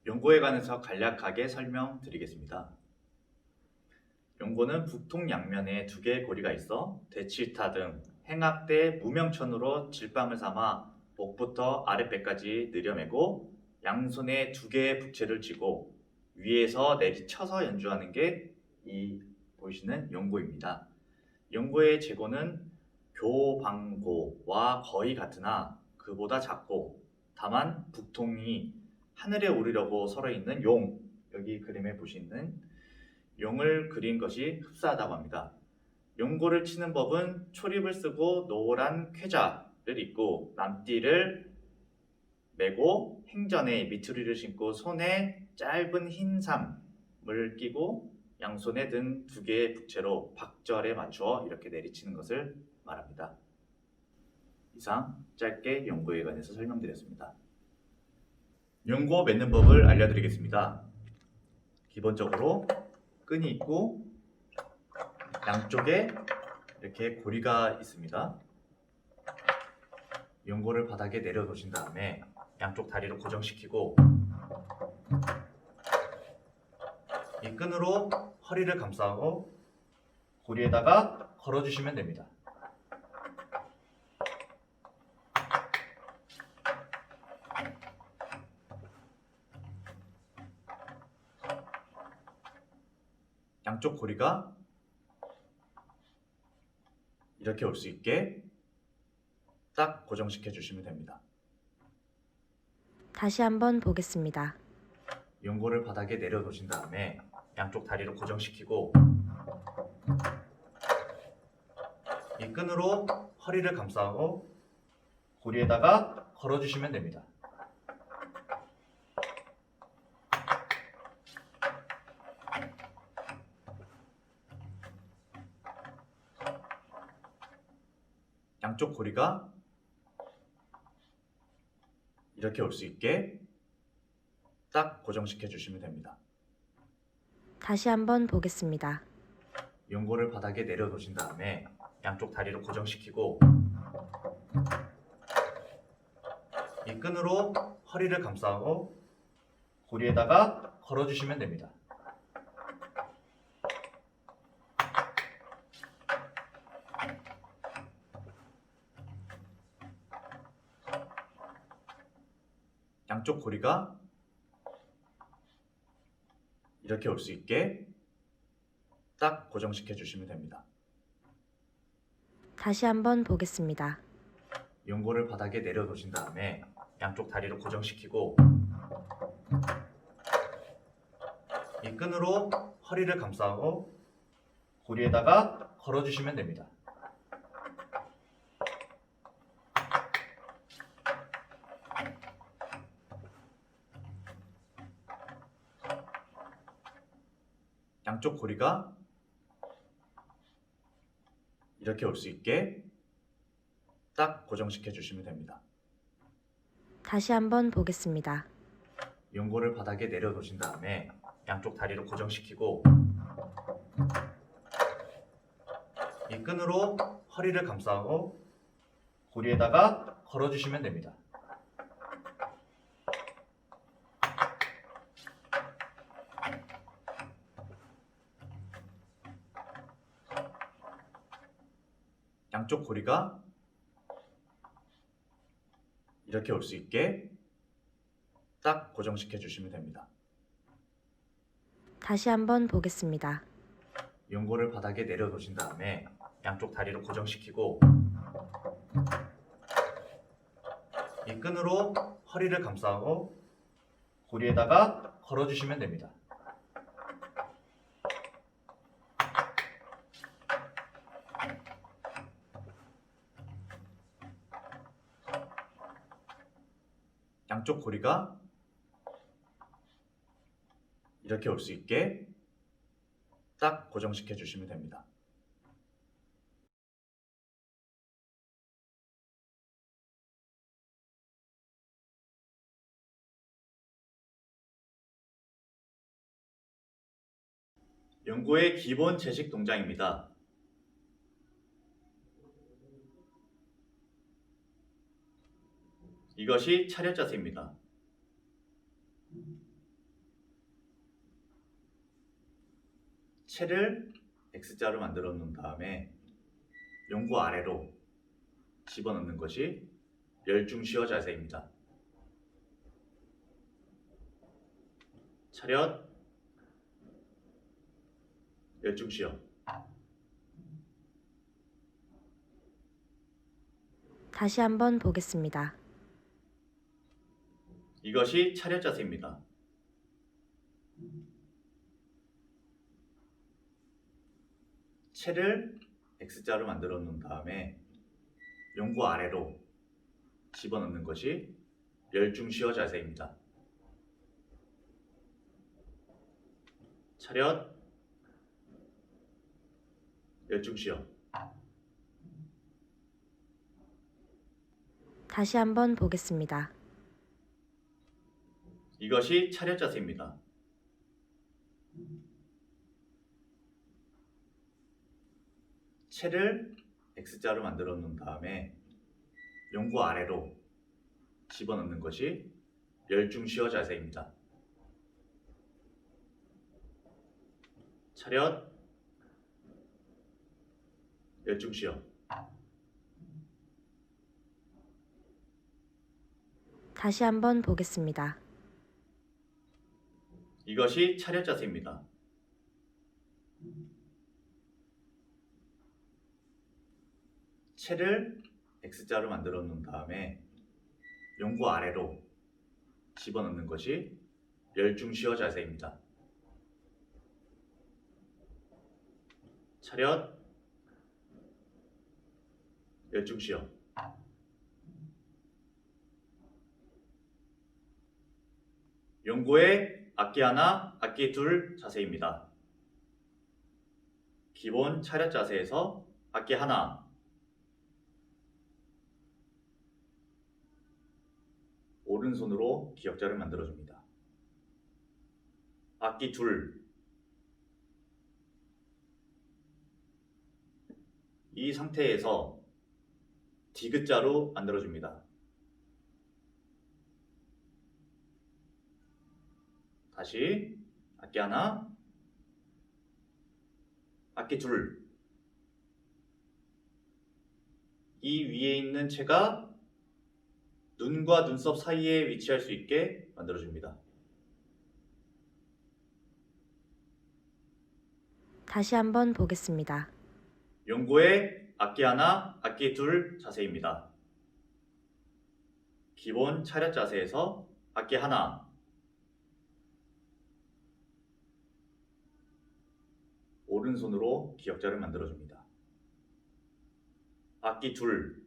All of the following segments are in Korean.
연고에 관해서 간략하게 설명드리겠습니다. 연고는 북통 양면에 두 개의 고리가 있어 대치타 등 행악대 무명천으로 질방을 삼아 목부터 아랫배까지 느려매고 양손에 두 개의 북채를 쥐고 위에서 내리쳐서 연주하는 게 이 보이시는 연고입니다. 연고의 제고는 교방고와 거의 같으나 그보다 작고 다만 북통이 하늘에 오르려고 설어 있는 용, 여기 그림에 보시는 용을 그린 것이 흡사하다고 합니다. 연고를 치는 법은 초립을 쓰고 노란 쾌자를 입고 남띠를 메고 행전에 미투리를 신고 손에 짧은 흰 삼을 끼고 양손에 든 두 개의 북채로 박절에 맞추어 이렇게 내리치는 것을 말합니다. 이상 짧게 연고에 관해서 설명드렸습니다. 연고 맺는 법을 알려드리겠습니다. 기본적으로 끈이 있고 양쪽에 이렇게 고리가 있습니다. 연고를 바닥에 내려놓으신 다음에 양쪽 다리를 고정시키고 이 끈으로 허리를 감싸고 고리에다가 걸어주시면 됩니다. 양쪽 고리가 이렇게 올 수 있게 딱 고정시켜 주시면 됩니다. 다시 한번 보겠습니다. 연고를 바닥에 내려놓으신 다음에 양쪽 다리를 고정시키고 이 끈으로 허리를 감싸고 고리에다가 걸어주시면 됩니다. 양쪽 고리가 이렇게 올 수 있게 딱 고정시켜 주시면 됩니다. 다시 한번 보겠습니다. 연고를 바닥에 내려놓으신 다음에 양쪽 다리를 고정시키고 이 끈으로 허리를 감싸고 고리에다가 걸어주시면 됩니다. 양쪽 고리가 이렇게 올 수 있게 딱 고정시켜 주시면 됩니다. 다시 한번 보겠습니다. 연고를 바닥에 내려놓으신 다음에 양쪽 다리를 고정시키고 이 끈으로 허리를 감싸고 고리에다가 걸어주시면 됩니다. 양쪽 고리가 이렇게 올 수 있게 딱 고정시켜 주시면 됩니다. 다시 한번 보겠습니다. 연고를 바닥에 내려놓으신 다음에 양쪽 다리를 고정시키고 이 끈으로 허리를 감싸고 고리에다가 걸어주시면 됩니다. 양쪽 고리가 이렇게 올 수 있게 딱 고정시켜 주시면 됩니다. 다시 한번 보겠습니다. 연고를 바닥에 내려놓으신 다음에 양쪽 다리를 고정시키고 이 끈으로 허리를 감싸고 고리에다가 걸어주시면 됩니다. 양쪽 고리가 이렇게 올 수 있게 딱 고정시켜 주시면 됩니다. 연고의 기본 제식 동작입니다. 이것이 차렷 자세입니다. 채를 X자로 만들어 놓은 다음에 용구 아래로 집어넣는 것이 열중시어 자세입니다. 차렷, 열중시어. 다시 한번 보겠습니다. 이것이 차렷 자세입니다. 채를 X자로 만들어 놓은 다음에 용구 아래로 집어넣는 것이 열중시어 자세입니다. 차렷, 열중시어. 다시 한번 보겠습니다. 이것이 차렷 자세입니다. 채를 X자로 만들어 놓은 다음에 용구 아래로 집어넣는 것이 열중시어 자세입니다. 차렷, 열중시어. 다시 한번 보겠습니다. 이것이 차렷 자세입니다. 채를 X자로 만들어 놓은 다음에 용구 아래로 집어넣는 것이 열중시어 자세입니다. 차렷, 열중시어. 용구의 악기 하나, 악기 둘 자세입니다. 기본 차렷 자세에서 악기 하나, 오른손으로 기역자를 만들어줍니다. 악기 둘, 이 상태에서 디귿자로 만들어줍니다. 다시 악기 하나, 악기 둘, 이 위에 있는 채가 눈과 눈썹 사이에 위치할 수 있게 만들어줍니다. 다시 한번 보겠습니다. 용구의 악기 하나, 악기 둘 자세입니다. 기본 차렷 자세에서 악기 하나, 오른손으로 기역자를 만들어줍니다. 악기 둘,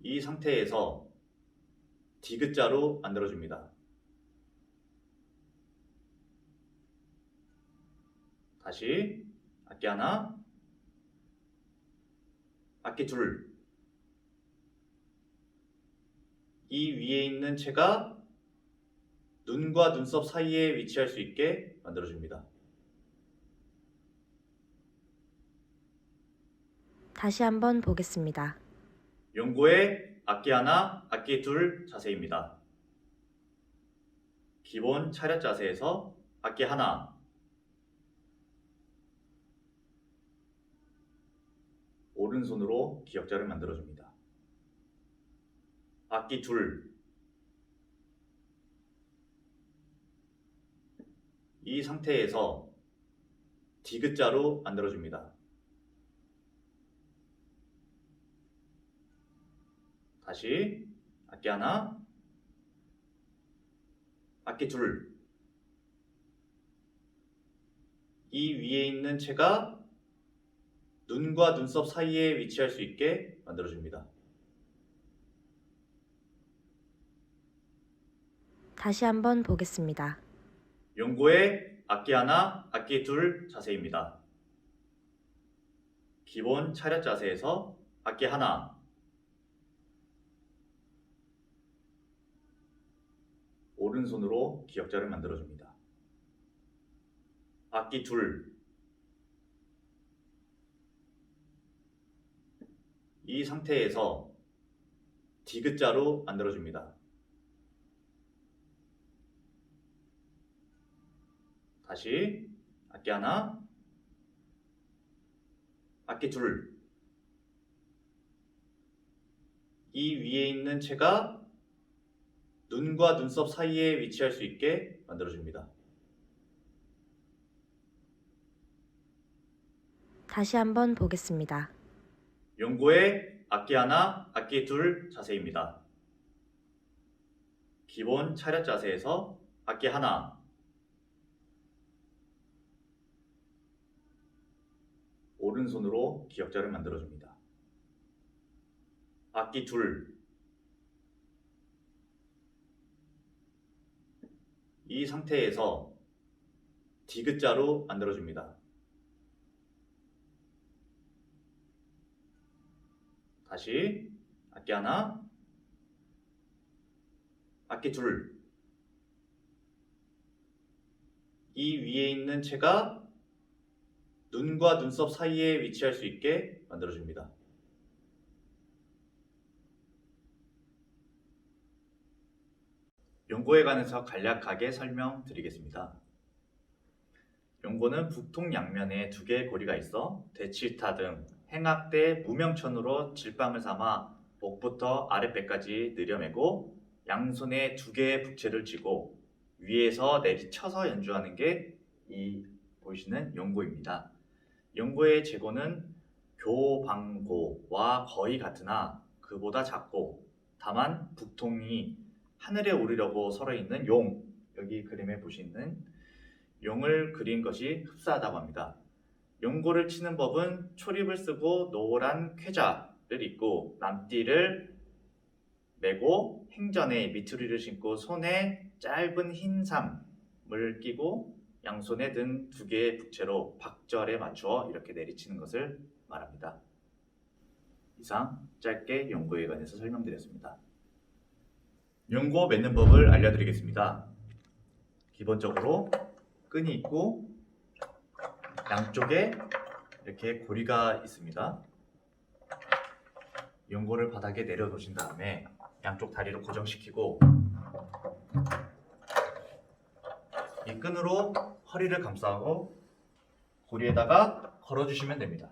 이 상태에서 디귿자로 만들어줍니다. 다시 악기 하나, 악기 둘, 이 위에 있는 채가 눈과 눈썹 사이에 위치할 수 있게 만들어줍니다. 다시 한번 보겠습니다. 용구의 악기 하나, 악기 둘 자세입니다. 기본 차렷 자세에서 악기 하나, 오른손으로 기역자를 만들어줍니다. 악기 둘, 이 상태에서 디귿자로 만들어줍니다. 다시 악기 하나, 악기 둘, 이 위에 있는 채가 눈과 눈썹 사이에 위치할 수 있게 만들어줍니다. 다시 한번 보겠습니다. 용구의 악기 하나, 악기 둘 자세입니다. 기본 차렷 자세에서 악기 하나, 오른손으로 기역자를 만들어줍니다. 악기 둘, 이 상태에서 디귿자로 만들어줍니다. 다시 악기 하나, 악기 둘. 이 위에 있는 채가 눈과 눈썹 사이에 위치할 수 있게 만들어줍니다. 다시 한번 보겠습니다. 연고의 악기 하나, 악기 둘 자세입니다. 기본 차렷 자세에서 악기 하나, 오른손으로 기역자를 만들어줍니다. 악기 둘, 이 상태에서 디귿자로 만들어줍니다. 다시 악기 하나, 악기 둘. 이 위에 있는 채가 눈과 눈썹 사이에 위치할 수 있게 만들어줍니다. 연고에 관해서 간략하게 설명드리겠습니다. 연고는 북통 양면에 두 개의 고리가 있어 대칠타 등 행악대 무명천으로 질방을 삼아 목부터 아랫배까지 내려매고 양손에 두 개의 북채를 쥐고 위에서 내리쳐서 연주하는 게 이 보이시는 연고입니다. 연고의 제고는 교방고와 거의 같으나 그보다 작고 다만 북통이 하늘에 오르려고 설어 있는 용, 여기 그림에 보시는 용을 그린 것이 흡사하다고 합니다. 연고를 치는 법은 초립을 쓰고 노란 쾌자를 입고 남띠를 메고 행전에 미투리를 신고 손에 짧은 흰 삼을 끼고 양손에 든 두 개의 북채로 박절에 맞추어 이렇게 내리치는 것을 말합니다. 이상 짧게 연고에 관해서 설명드렸습니다. 연고 맺는 법을 알려드리겠습니다. 기본적으로 끈이 있고 양쪽에 이렇게 고리가 있습니다. 연고를 바닥에 내려놓으신 다음에 양쪽 다리를 고정시키고 이 끈으로 허리를 감싸고 고리에다가 걸어주시면 됩니다.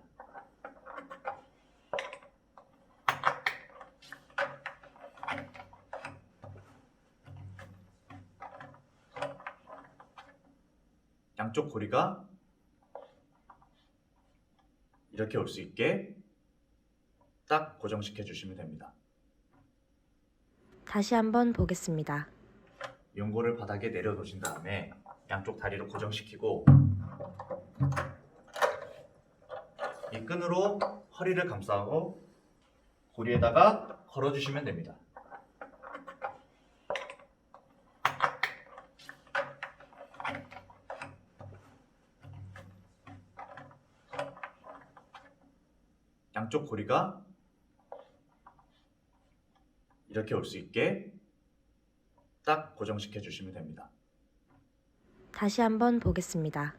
양쪽 고리가 이렇게 올 수 있게 딱 고정시켜 주시면 됩니다. 다시 한번 보겠습니다. 연고를 바닥에 내려놓으신 다음에 양쪽 다리를 고정시키고 이 끈으로 허리를 감싸고 고리에다가 걸어주시면 됩니다. 양쪽 고리가 이렇게 올 수 있게 딱 고정시켜 주시면 됩니다. 다시 한번 보겠습니다.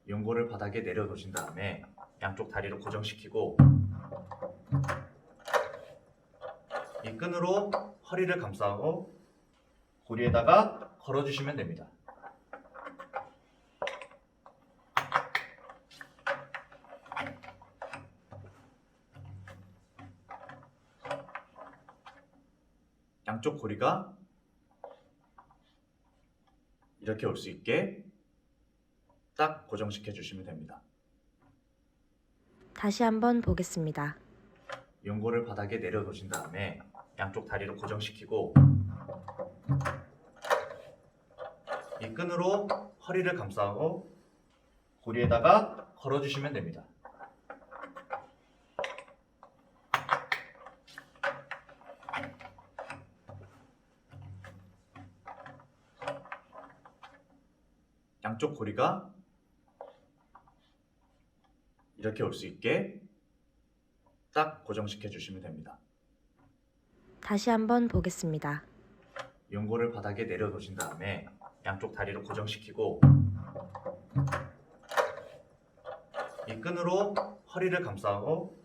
연고를 바닥에 내려놓으신 다음에 양쪽 다리를 고정시키고 이 끈으로 허리를 감싸고 고리에다가 걸어주시면 됩니다. 양쪽 고리가 이렇게 올 수 있게 딱 고정시켜 주시면 됩니다. 다시 한번 보겠습니다. 연고를 바닥에 내려놓으신 다음에 양쪽 다리를 고정시키고 이 끈으로 허리를 감싸고 고리에다가 걸어주시면 됩니다. 양쪽 고리가 이렇게 올 수 있게 딱 고정시켜 주시면 됩니다. 다시 한번 보겠습니다. 연고를 바닥에 내려놓으신 다음에 양쪽 다리를 고정시키고 이 끈으로 허리를 감싸고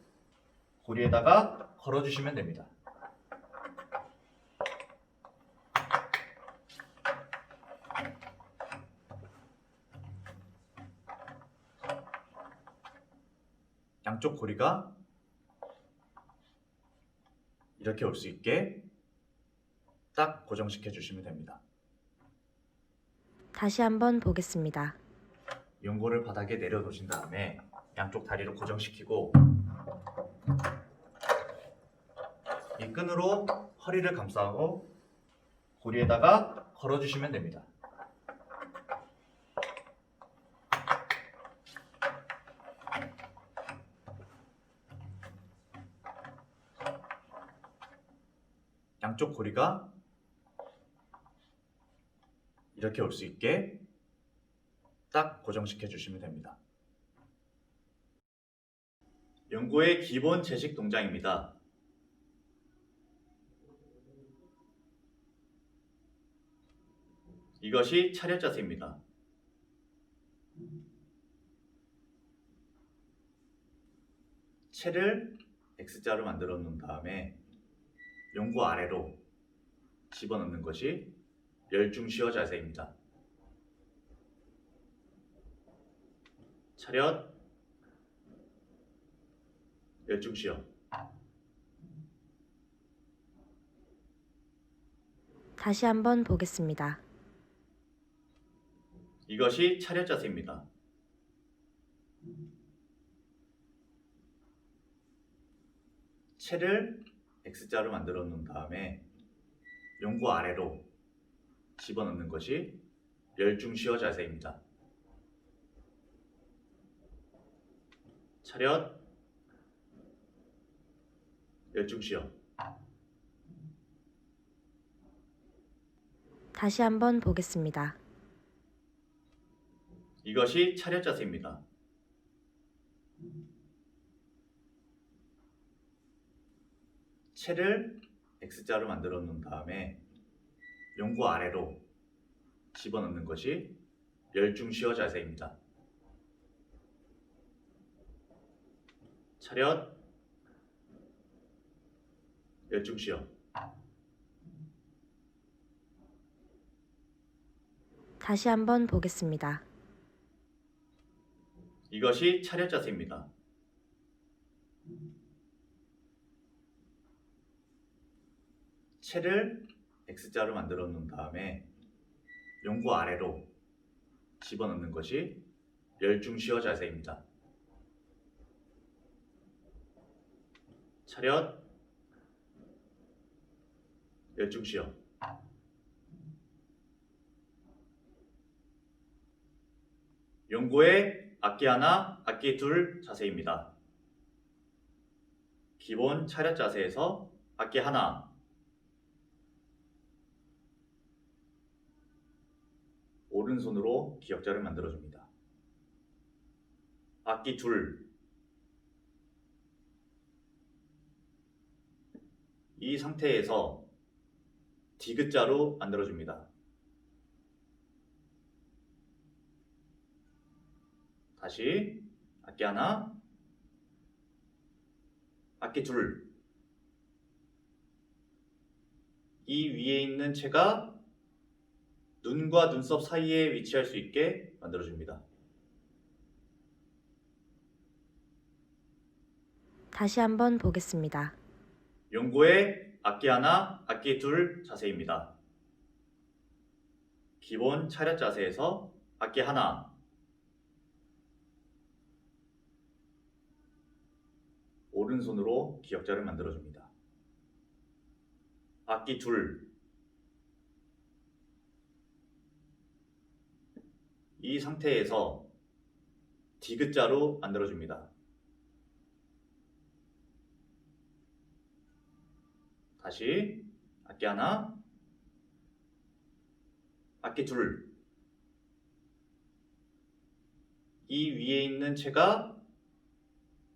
고리에다가 걸어주시면 됩니다. 양쪽 고리가 이렇게 올 수 있게 딱 고정시켜 주시면 됩니다. 다시 한번 보겠습니다. 연고를 바닥에 내려놓으신 다음에 양쪽 다리를 고정시키고 이 끈으로 허리를 감싸고 고리에다가 걸어주시면 됩니다. 양쪽 고리가 이렇게 올 수 있게 딱 고정시켜 주시면 됩니다. 연고의 기본 제식 동작입니다. 이것이 차렷 자세입니다. 채를 X자로 만들어 놓은 다음에 연고 아래로 집어넣는 것이 열중시어 자세입니다. 차렷, 열중시어. 다시 한번 보겠습니다. 이것이 차렷 자세입니다. 채를 X자로 만들어 놓은 다음에 연고 아래로 집어넣는 것이 열중시어 자세입니다. 차렷, 열중시어. 다시 한번 보겠습니다. 이것이 차렷 자세입니다. 채를 X자로 만들어 놓은 다음에 연고 아래로 집어넣는 것이 열중시어 자세입니다. 차렷, 열중시어. 다시 한번 보겠습니다. 이것이 차렷 자세입니다. 채를 X자로 만들어 놓은 다음에 연고 아래로 집어넣는 것이 열중시어 자세입니다. 차렷, 열중시어. 연고의 악기 하나, 악기 둘 자세입니다. 기본 차렷 자세에서 악기 하나, 오른손으로 기역자를 만들어줍니다. 악기 둘, 이 상태에서 디귿자로 만들어줍니다. 다시 악기 하나, 악기 둘, 이 위에 있는 채가 눈과 눈썹 사이에 위치할 수 있게 만들어줍니다. 다시 한번 보겠습니다. 연고의 악기 하나, 악기 둘 자세입니다. 기본 차렷 자세에서 악기 하나, 오른손으로 기역자를 만들어줍니다. 악기 둘, 이 상태에서 디귿자로 만들어줍니다. 다시 악기 하나, 악기 둘, 이 위에 있는 채가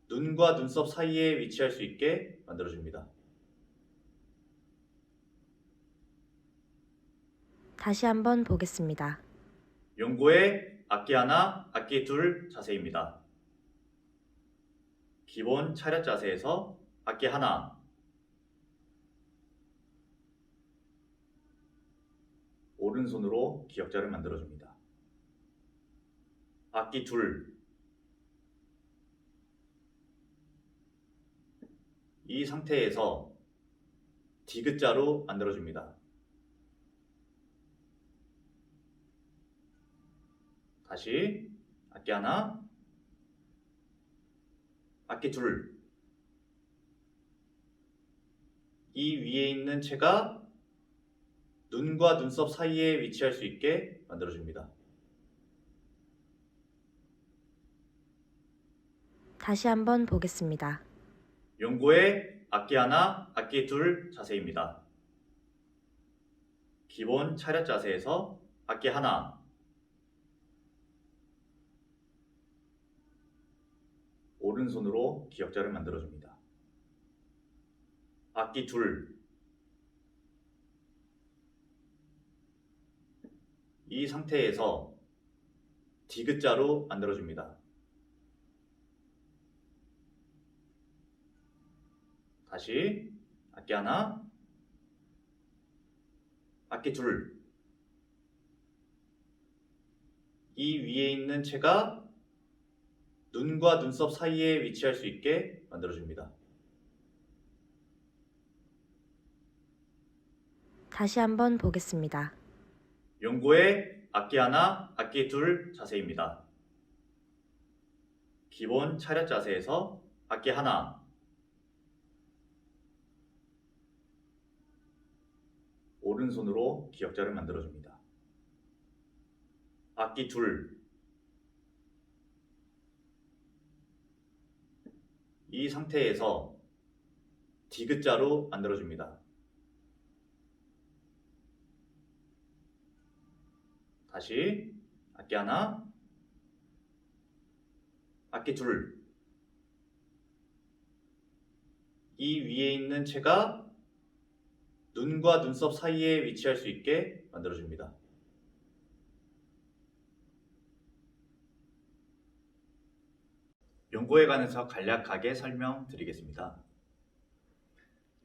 눈과 눈썹 사이에 위치할 수 있게 만들어줍니다. 다시 한번 보겠습니다. 연고의 악기 하나, 악기 둘 자세입니다. 기본 차렷 자세에서 악기 하나, 오른손으로 기역자를 만들어줍니다. 악기 둘, 이 상태에서 디귿자로 만들어줍니다. 다시 악기 하나, 악기 둘. 이 위에 있는 채가 눈과 눈썹 사이에 위치할 수 있게 만들어줍니다. 다시 한번 보겠습니다. 연고의 악기 하나, 악기 둘 자세입니다. 기본 차렷 자세에서 악기 하나, 오른손으로 기역자를 만들어줍니다. 악기 둘, 이 상태에서 디귿자로 만들어줍니다. 다시 악기 하나, 악기 둘. 이 위에 있는 채가 눈과 눈썹 사이에 위치할 수 있게 만들어줍니다. 다시 한번 보겠습니다. 연고의 악기 하나, 악기 둘 자세입니다. 기본 차렷 자세에서 악기 하나, 오른손으로 기역자를 만들어줍니다. 악기 둘, 이 상태에서 디귿자로 만들어줍니다. 다시 악기 하나, 악기 둘. 이 위에 있는 채가 눈과 눈썹 사이에 위치할 수 있게 만들어줍니다. 연고에 관해서 간략하게 설명드리겠습니다.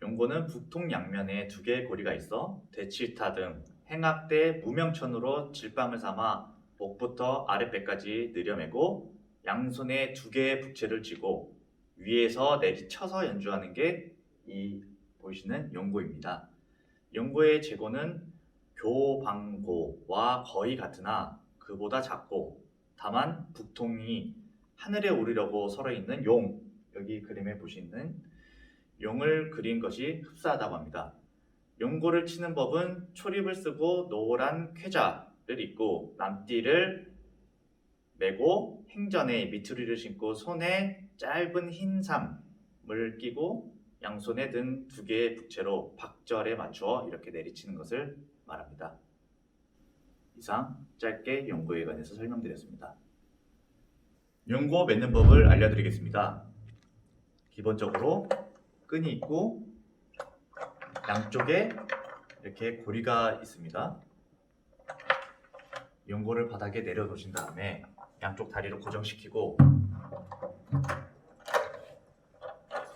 연고는 북통 양면에 두 개의 고리가 있어 대칠타 등 행악대 무명천으로 질방을 삼아 목부터 아랫배까지 내려매고 양손에 두 개의 북채를 쥐고 위에서 내리쳐서 연주하는 게 이 보이시는 연고입니다. 연고의 제고는 교방고와 거의 같으나 그보다 작고 다만 북통이 하늘에 오르려고 설어 있는 용, 여기 그림에 보시는 용을 그린 것이 흡사하다고 합니다. 연고를 치는 법은 초립을 쓰고 노란 쾌자를 입고 남띠를 메고 행전에 미투리를 신고 손에 짧은 흰 삼을 끼고 양손에 든 두 개의 북채로 박절에 맞추어 이렇게 내리치는 것을 말합니다. 이상 짧게 연고에 관해서 설명드렸습니다. 연고 맺는 법을 알려드리겠습니다. 기본적으로 끈이 있고 양쪽에 이렇게 고리가 있습니다. 연고를 바닥에 내려놓으신 다음에 양쪽 다리를 고정시키고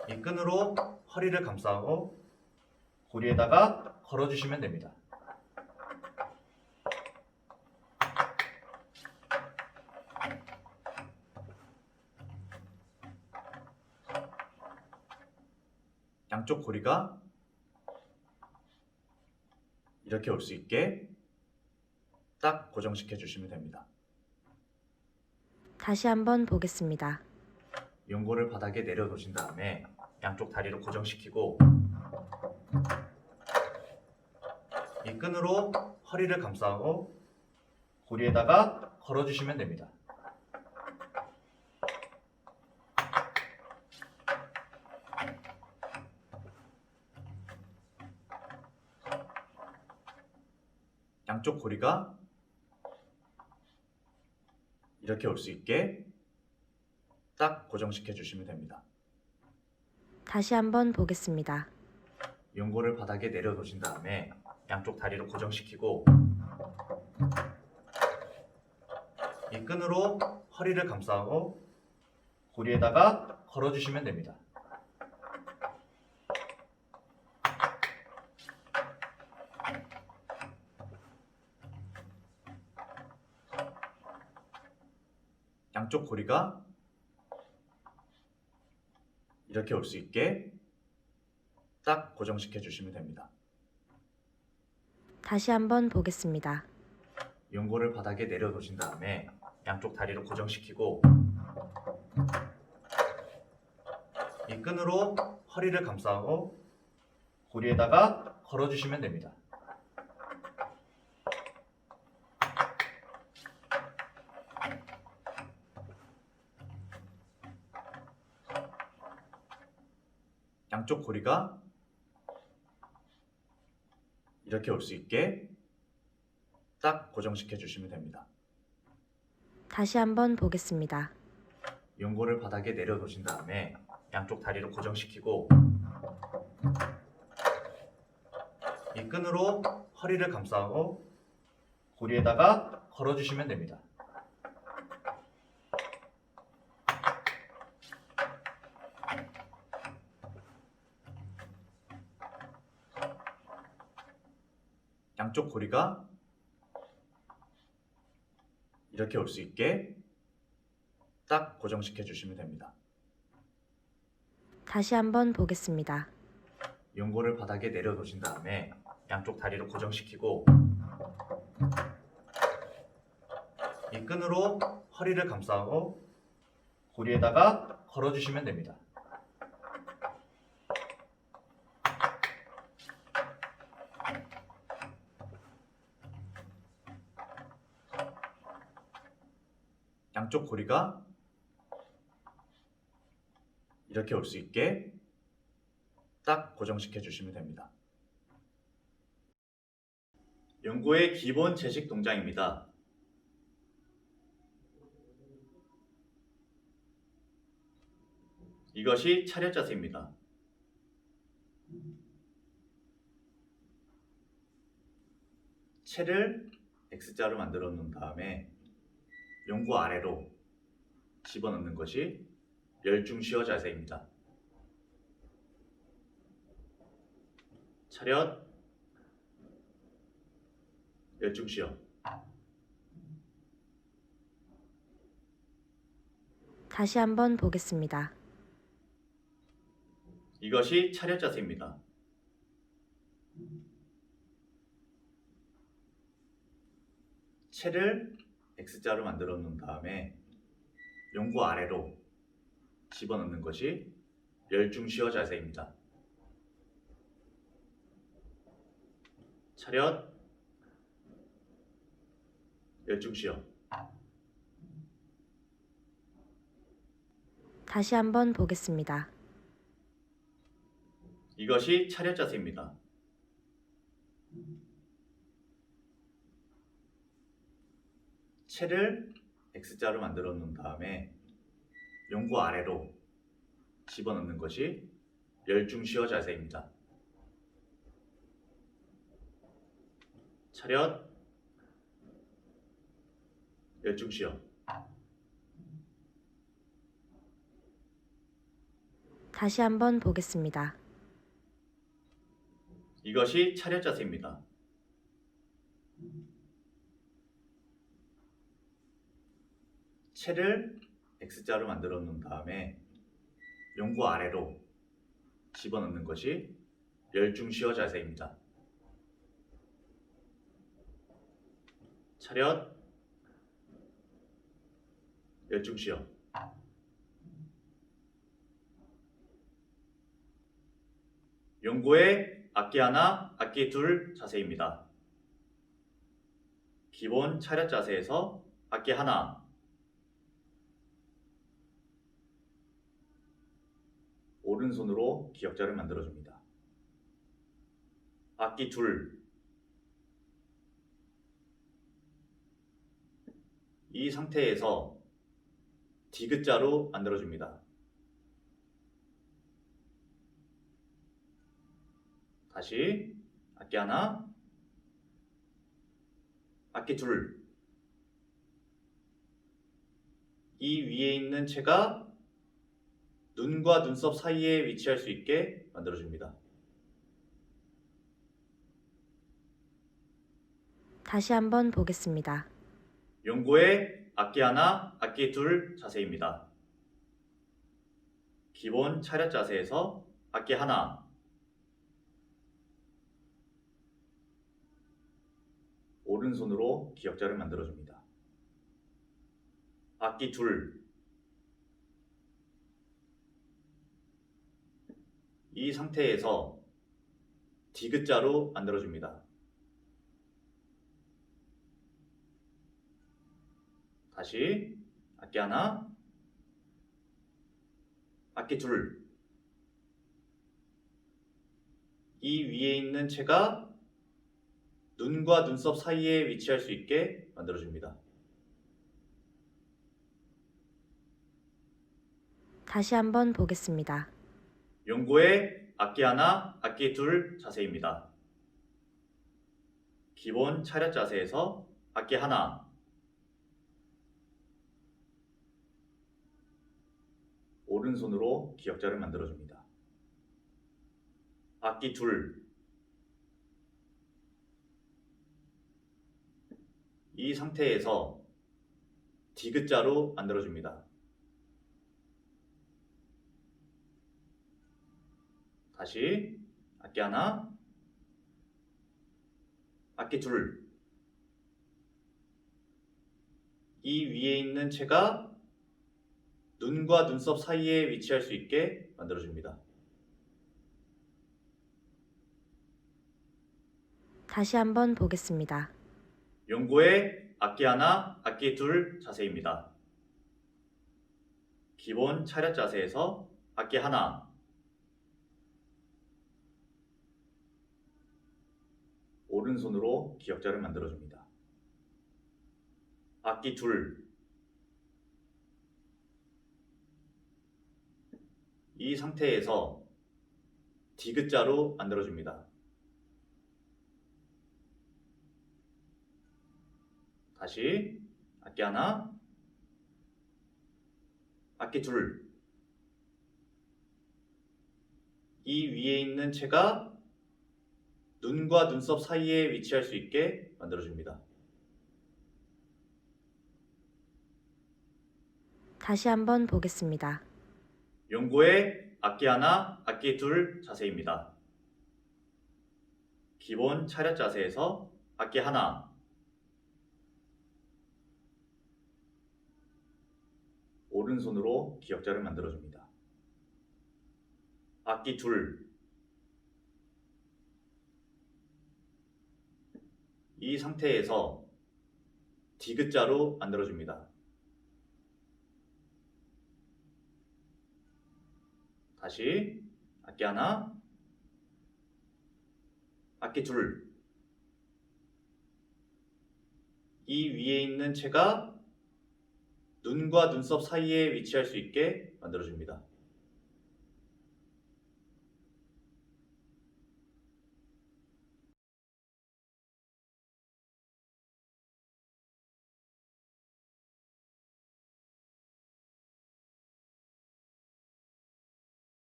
이 끈으로 허리를 감싸고 고리에다가 걸어주시면 됩니다. 양쪽 고리가 이렇게 올 수 있게 딱 고정시켜 주시면 됩니다. 다시 한번 보겠습니다. 연고를 바닥에 내려놓으신 다음에 양쪽 다리를 고정시키고 이 끈으로 허리를 감싸고 고리에다가 걸어주시면 됩니다. 양쪽 고리가 이렇게 올 수 있게 딱 고정시켜 주시면 됩니다. 다시 한번 보겠습니다. 연고를 바닥에 내려놓으신 다음에 양쪽 다리를 고정시키고 이 끈으로 허리를 감싸고 고리에다가 걸어주시면 됩니다. 양쪽 고리가 이렇게 올 수 있게 딱 고정시켜 주시면 됩니다. 다시 한번 보겠습니다. 연고를 바닥에 내려놓으신 다음에 양쪽 다리를 고정시키고 이 끈으로 허리를 감싸고 고리에다가 걸어주시면 됩니다. 양쪽 고리가 이렇게 올 수 있게 딱 고정시켜 주시면 됩니다. 다시 한번 보겠습니다. 연고를 바닥에 내려놓으신 다음에 양쪽 다리를 고정시키고 이 끈으로 허리를 감싸고 고리에다가 걸어주시면 됩니다. 양쪽 고리가 이렇게 올 수 있게 딱 고정시켜 주시면 됩니다. 다시 한번 보겠습니다. 연고를 바닥에 내려놓으신 다음에 양쪽 다리를 고정시키고 이 끈으로 허리를 감싸고 고리에다가 걸어주시면 됩니다. 양쪽 고리가 이렇게 올 수 있게 딱 고정시켜 주시면 됩니다. 연고의 기본 제식 동작입니다. 이것이 차렷 자세입니다. 채를 X자로 만들어 놓은 다음에 연고 아래로 집어넣는 것이 열중시어 자세입니다. 차렷, 열중시어. 다시 한번 보겠습니다. 이것이 차렷 자세입니다. 채를 X자로 만들어 놓은 다음에 연고 아래로 집어넣는 것이 열중시어 자세입니다. 차렷, 열중시어. 다시 한번 보겠습니다. 이것이 차렷 자세입니다. 채를 X자로 만들어 놓은 다음에 연고 아래로 집어넣는 것이 열중시어 자세입니다. 차렷, 열중시어. 다시 한번 보겠습니다. 이것이 차렷 자세입니다. 채를 X자로 만들어 놓은 다음에 연고 아래로 집어넣는 것이 열중시어 자세입니다. 차렷, 열중시어. 연고의 악기 하나, 악기 둘 자세입니다. 기본 차렷 자세에서 악기 하나, 오른손으로 기역자를 만들어줍니다. 악기 둘, 이 상태에서 디귿자로 만들어줍니다. 다시 악기 하나, 악기 둘. 이 위에 있는 채가 눈과 눈썹 사이에 위치할 수 있게 만들어줍니다. 다시 한번 보겠습니다. 연고의 악기 하나, 악기 둘 자세입니다. 기본 차렷 자세에서 악기 하나, 오른손으로 기역자를 만들어줍니다. 악기 둘. 이 상태에서 디귿자로 만들어줍니다. 다시 악기 하나, 악기 둘. 이 위에 있는 채가 눈과 눈썹 사이에 위치할 수 있게 만들어줍니다. 다시 한번 보겠습니다. 연고의 악기 하나, 악기 둘 자세입니다. 기본 차렷 자세에서 악기 하나, 오른손으로 기역자를 만들어줍니다. 악기 둘. 이 상태에서 디귿자로 만들어줍니다. 다시 악기 하나, 악기 둘. 이 위에 있는 채가 눈과 눈썹 사이에 위치할 수 있게 만들어줍니다. 다시 한번 보겠습니다. 연고의 악기 하나, 악기 둘 자세입니다. 기본 차렷 자세에서 악기 하나, 오른손으로 기역자를 만들어줍니다. 악기 둘. 이 상태에서 디귿자로 만들어줍니다. 다시 악기 하나, 악기 둘. 이 위에 있는 채가 눈과 눈썹 사이에 위치할 수 있게 만들어줍니다. 다시 한번 보겠습니다. 연고의 악기 하나, 악기 둘 자세입니다. 기본 차렷 자세에서 악기 하나, 오른손으로 기역자를 만들어줍니다. 악기 둘. 이 상태에서 디귿자로 만들어줍니다. 다시 악기 하나, 악기 둘. 이 위에 있는 채가 눈과 눈썹 사이에 위치할 수 있게 만들어줍니다.